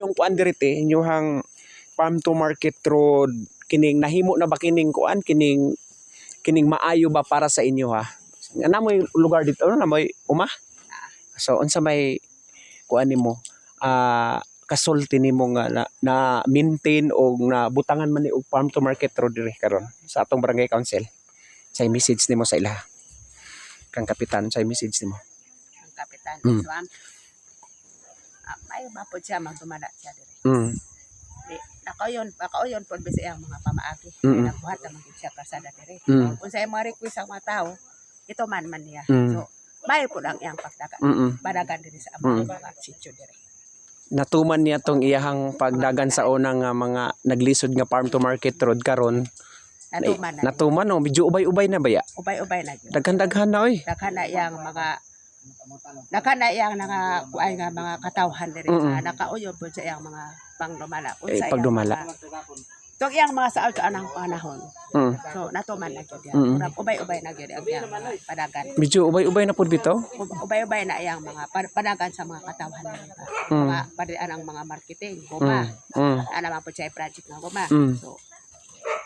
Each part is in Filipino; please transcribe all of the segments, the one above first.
Yung kuan dirite inyong farm to market road kining nahimo na ba kining kuan kining maayo ba para sa inyo ha? Nga mo'y lugar dito na mo'y uma. So unsa may kuan nimo kasulti nimo nga na maintain o na butangan man ni og farm to market road diri karon sa atong barangay council. Say message nimo sa ila. Kang kapitan, say message nimo. Ang kapitan, Swam. May mapod siya magdumala siya diri. Di nakauyon pod bisi ang mga pamaagi. Nagbuhat na magid siya kasada diri. Kung sa mga request ang mga tao, ito man niya. So, may pod ang iyang pagdagan. Padagan diri sa mga sitio diri. Natuman niya tong iyahang pagdagan sa unang mga naglisod nga farm to market road karon. Natuman no, medyo ubay-ubay na ba ya? Ubay-ubay na gyud. Daghan-daghan na oy. Daghan na yang mga kuay nga mga katawhan diri nakauyo po sa iyang mga pangdumala unsa pagdumala tong iyang mga saad sa anang panahon. So natuman na gyud yan. Ubay-ubay na gyud ang iyang mga padagan. Medyo ubay-ubay na pud bitaw. Ubay-ubay na iyang mga padagan sa mga katawhan nila. Mga padian ang mga marketing goma. Ana man po siya project nga goma. So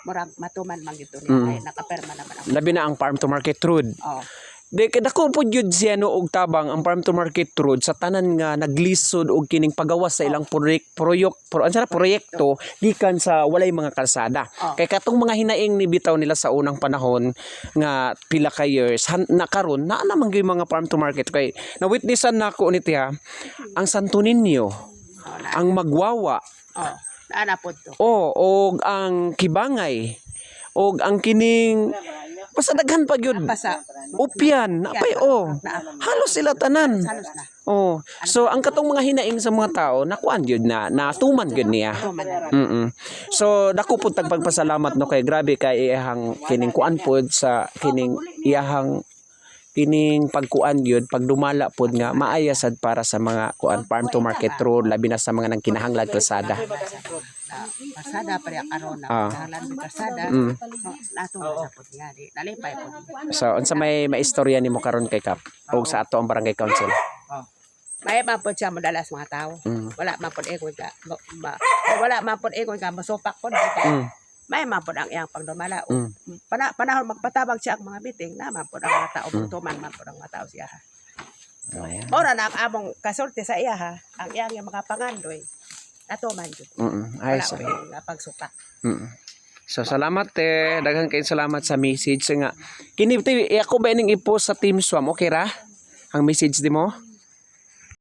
murag matuman man gyud niya nakaperma naman ang labi na ang farm to market road. Di kadako po jud siya no og tabang ang farm to market road sa tanan nga naglisod og kining pagawas sa ilang proyekto gikan sa walay mga kalsada. Kay katong mga hinaing ni bitaw nila sa unang panahon nga pila ka years na karon na namang gyud mga farm to market kay na witnessan nako niti ha ang Santo Niño, ang Magwawa. Ana pod to. Og ang Kibangay og ang kining basta daghan pa gyud. Upyan napay halos sila tanan. So ang katong mga hinaing sa mga tao nakuan gyud na natuman gyud niya. So dako pud tag pagpasalamat no kay grabe kay iyahang kining kuan pod sa kining iyahang kining pagkuan gyud pagdumala pod nga maaya sad para sa mga kuan farm to market road labi na sa mga nagkinahanglan kalsada. Pasada pa karon na halan ng kasada nato sa pod nga di nalipay pod. So unsa may maistorya nimo karon kay Kap o sa ato ang barangay council? May mapod siya madalas mga tao. Wala mapod wala mapod masupak pod. May mapod ang iyang pagdumala. Panahon magpatabag siya ang mga biting na mapod ang mga tao tuman mapod ang mga tao siya. Ora na ang among kasulti sa iya ha ang iyang mga pangandoy. Ato man jud. Ay sa pagsupak. So salamat daghan kay salamat sa message nga kini ako ba ning i-post sa Team Swam okay ra ang message nimo?